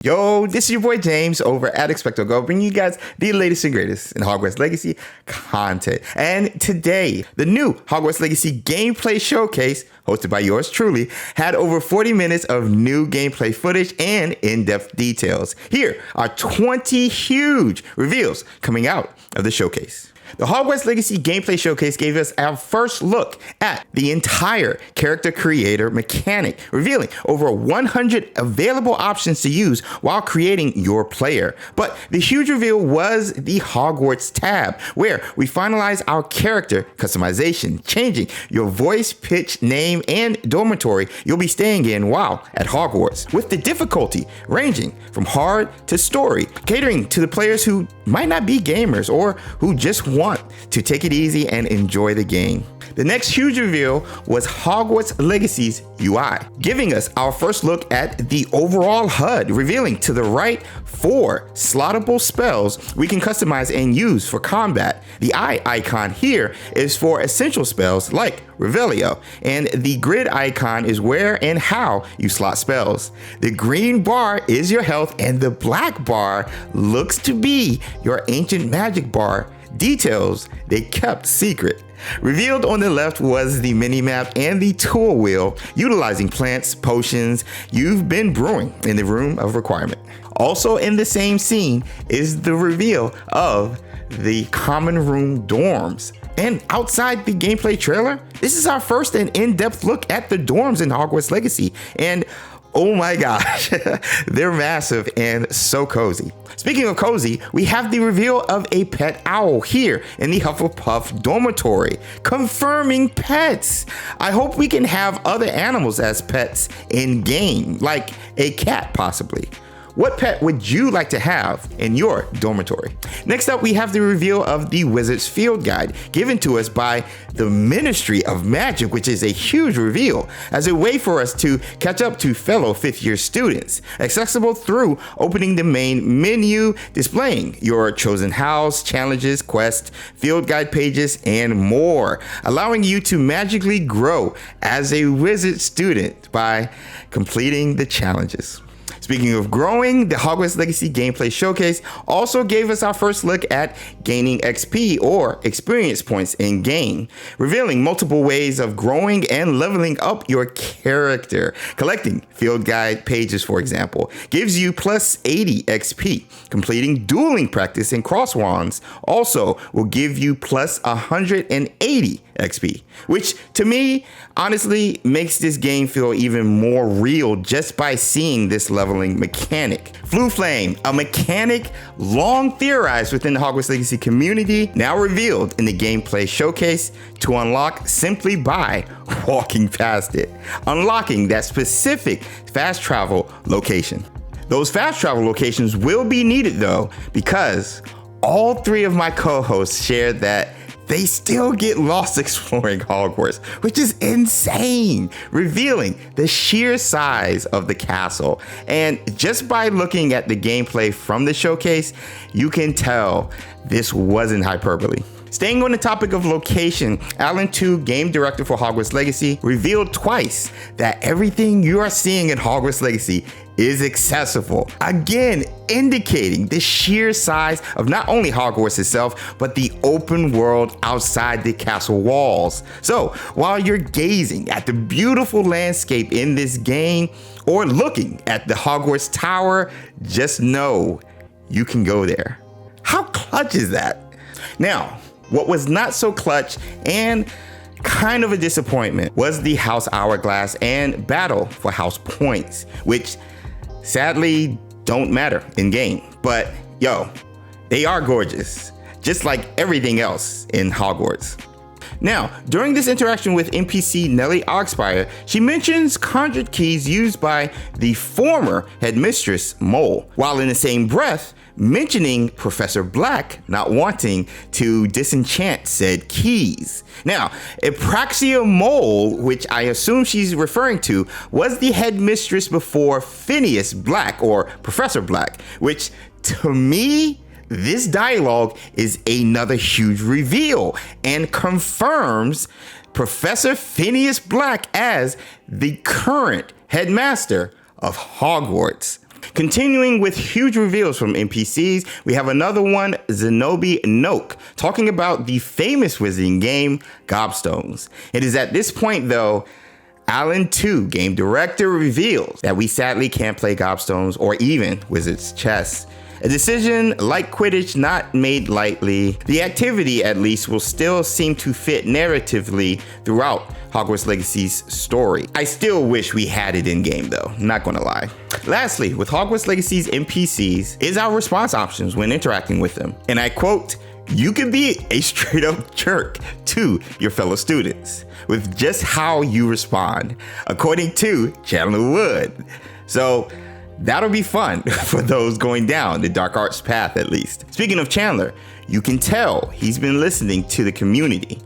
Yo, this is your boy James over at XpectoGO, bringing you guys the latest and greatest in Hogwarts Legacy content. And today, the new Hogwarts Legacy Gameplay Showcase, hosted by yours truly, had over 40 minutes of new gameplay footage and in-depth details. Here are 20 huge reveals coming out of the showcase. The Hogwarts Legacy Gameplay Showcase gave us our first look at the entire character creator mechanic, revealing over 100 available options to use while creating your player. But the huge reveal was the Hogwarts tab, where we finalize our character customization, changing your voice, pitch, name, and dormitory you'll be staying in while at Hogwarts, with the difficulty ranging from hard to story, catering to the players who might not be gamers or who just want to take it easy and enjoy the game. The next huge reveal was Hogwarts Legacy's UI, giving us our first look at the overall HUD, revealing to the right 4 slottable spells we can customize and use for combat. The eye icon here is for essential spells like Revelio, and the grid icon is where and how you slot spells. The green bar is your health, and the black bar looks to be your ancient magic bar. Details they kept secret. Revealed on the left was the mini-map and the tool wheel, utilizing plants, potions you've been brewing in the room of requirement. Also in the same scene is the reveal of the common room dorms. And outside the gameplay trailer, this is our first and in-depth look at the dorms in Hogwarts Legacy. And oh my gosh, they're massive and so cozy. Speaking of cozy, we have the reveal of a pet owl here in the Hufflepuff dormitory, confirming pets. I hope we can have other animals as pets in game, like a cat possibly. What pet would you like to have in your dormitory? Next up, we have the reveal of the Wizard's Field Guide, given to us by the Ministry of Magic, which is a huge reveal, as a way for us to catch up to fellow 5th year students, accessible through opening the main menu, displaying your chosen house, challenges, quests, field guide pages, and more, allowing you to magically grow as a wizard student by completing the challenges. Speaking of growing, the Hogwarts Legacy Gameplay Showcase also gave us our first look at gaining XP or experience points in game, revealing multiple ways of growing and leveling up your character. Collecting field guide pages, for example, gives you plus 80 XP. Completing dueling practice and crosswands also will give you plus 180 XP, which to me honestly makes this game feel even more real just by seeing this leveling mechanic. Floo Flame, a mechanic long theorized within the Hogwarts Legacy community, now revealed in the gameplay showcase to unlock simply by walking past it, unlocking that specific fast travel location. Those fast travel locations will be needed though, because all 3 of my co-hosts shared that they still get lost exploring Hogwarts, which is insane, revealing the sheer size of the castle. And just by looking at the gameplay from the showcase, you can tell this wasn't hyperbole. Staying on the topic of location, Alan Tu, game director for Hogwarts Legacy, revealed twice that everything you are seeing in Hogwarts Legacy is accessible, again indicating the sheer size of not only Hogwarts itself, but the open world outside the castle walls. So while you're gazing at the beautiful landscape in this game or looking at the Hogwarts Tower, just know you can go there. How clutch is that? Now, what was not so clutch and kind of a disappointment was the House Hourglass and battle for house points, which sadly don't matter in game, but yo, they are gorgeous, just like everything else in Hogwarts. Now, during this interaction with NPC Nellie Oxfire, she mentions conjured keys used by the former headmistress Mole, while in the same breath mentioning Professor Black not wanting to disenchant said keys. Now, Apraxia Mole, which I assume she's referring to, was the headmistress before Phineas Black or Professor Black, which to me, this dialogue is another huge reveal and confirms Professor Phineas Black as the current headmaster of Hogwarts. Continuing with huge reveals from NPCs, we have another one, Zenobi Noke, talking about the famous wizarding game, Gobstones. It is at this point, though, Alan 2, game director, reveals that we sadly can't play Gobstones or even Wizard's Chess. A decision like Quidditch not made lightly. The activity, at least, will still seem to fit narratively throughout Hogwarts Legacy's story. I still wish we had it in game though, not gonna lie. Lastly, with Hogwarts Legacy's NPCs is our response options when interacting with them. And I quote, "You can be a straight up jerk to your fellow students with just how you respond," according to Chandler Wood. So that'll be fun for those going down the dark arts path, at least. Speaking of Chandler, you can tell he's been listening to the community.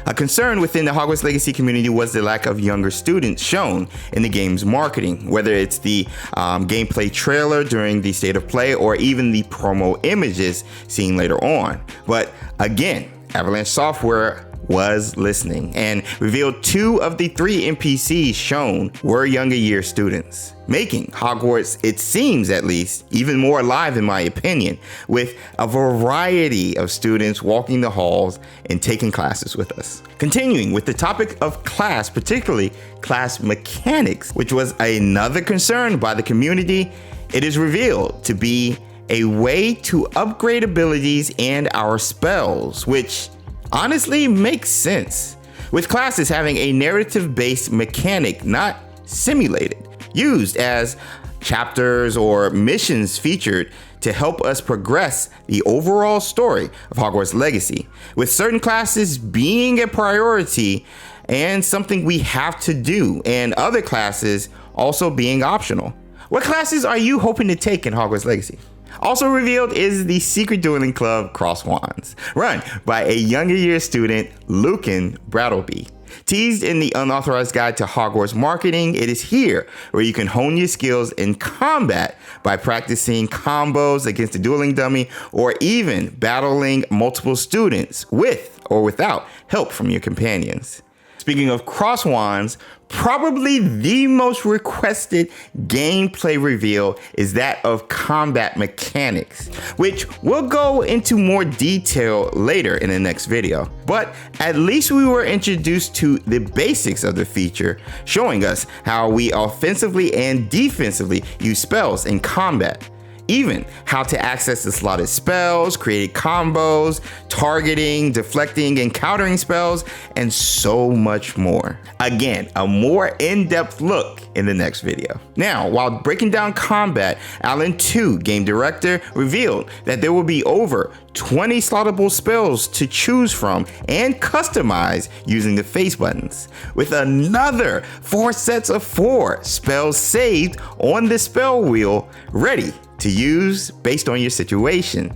A concern within the Hogwarts Legacy community was the lack of younger students shown in the game's marketing, whether it's the gameplay trailer during the state of play or even the promo images seen later on. But again, Avalanche Software was listening and revealed 2 of the 3 NPCs shown were younger year students, making Hogwarts, it seems at least, even more alive in my opinion, with a variety of students walking the halls and taking classes with us. Continuing with the topic of class, particularly class mechanics, which was another concern by the community, it is revealed to be a way to upgrade abilities and our spells, which honestly makes sense, with classes having a narrative-based mechanic, not simulated, used as chapters or missions featured to help us progress the overall story of Hogwarts Legacy, with certain classes being a priority and something we have to do, and other classes also being optional. What classes are you hoping to take in Hogwarts Legacy? Also revealed is the secret dueling club Cross Wands, run by a younger year student, Lucan Brattleby. Teased in the unauthorized guide to Hogwarts marketing, it is here where you can hone your skills in combat by practicing combos against a dueling dummy or even battling multiple students with or without help from your companions. Speaking of Cross Wands, probably the most requested gameplay reveal is that of combat mechanics, which we'll go into more detail later in the next video. But at least we were introduced to the basics of the feature, showing us how we offensively and defensively use spells in combat. Even how to access the slotted spells, create combos, targeting, deflecting, and countering spells, and so much more. Again, a more in-depth look in the next video. Now, while breaking down combat, Alan 2, game director, revealed that there will be over 20 slottable spells to choose from and customize using the face buttons, with another 4 sets of 4 spells saved on the spell wheel, ready to use based on your situation.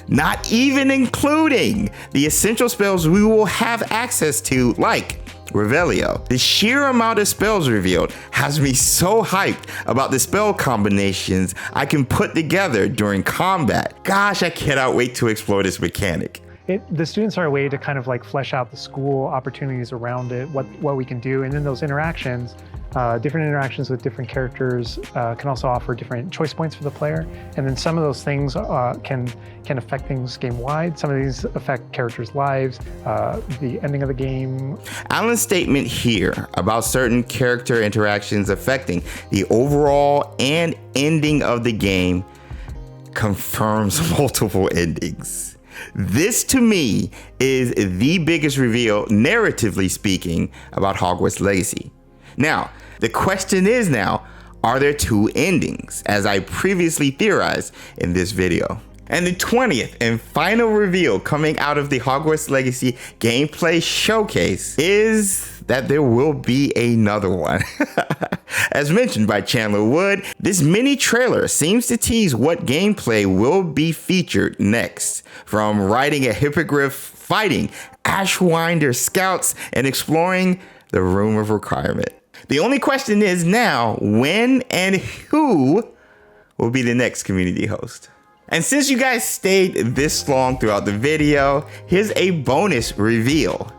Not even including the essential spells we will have access to, like Revelio. The sheer amount of spells revealed has me so hyped about the spell combinations I can put together during combat. Gosh, I cannot wait to explore this mechanic. The students are a way to kind of like flesh out the school opportunities around it, what we can do, and then those interactions, different interactions with different characters can also offer different choice points for the player, and then some of those things can affect things game-wide. Some of these affect characters' lives, the ending of the game. Alan's statement here about certain character interactions affecting the overall and ending of the game confirms multiple endings. This, to me, is the biggest reveal, narratively speaking, about Hogwarts Legacy. Now, the question is now, are there 2 endings, as I previously theorized in this video? And the 20th and final reveal coming out of the Hogwarts Legacy Gameplay Showcase is that there will be another one. As mentioned by Chandler Wood, this mini trailer seems to tease what gameplay will be featured next, from riding a hippogriff, fighting Ashwinder scouts, and exploring the Room of Requirement. The only question is now, when and who will be the next community host? And since you guys stayed this long throughout the video, here's a bonus reveal.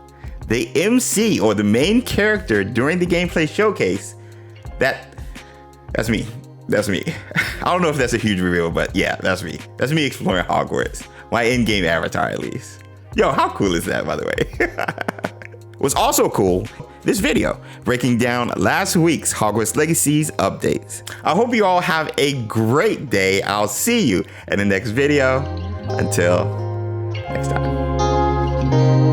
The MC, or the main character during the gameplay showcase, that's me. That's me. I don't know if that's a huge reveal, but yeah, that's me. That's me exploring Hogwarts. My in-game avatar, at least. Yo, how cool is that, by the way? What's also cool, this video breaking down last week's Hogwarts Legacy's updates. I hope you all have a great day. I'll see you in the next video. Until next time.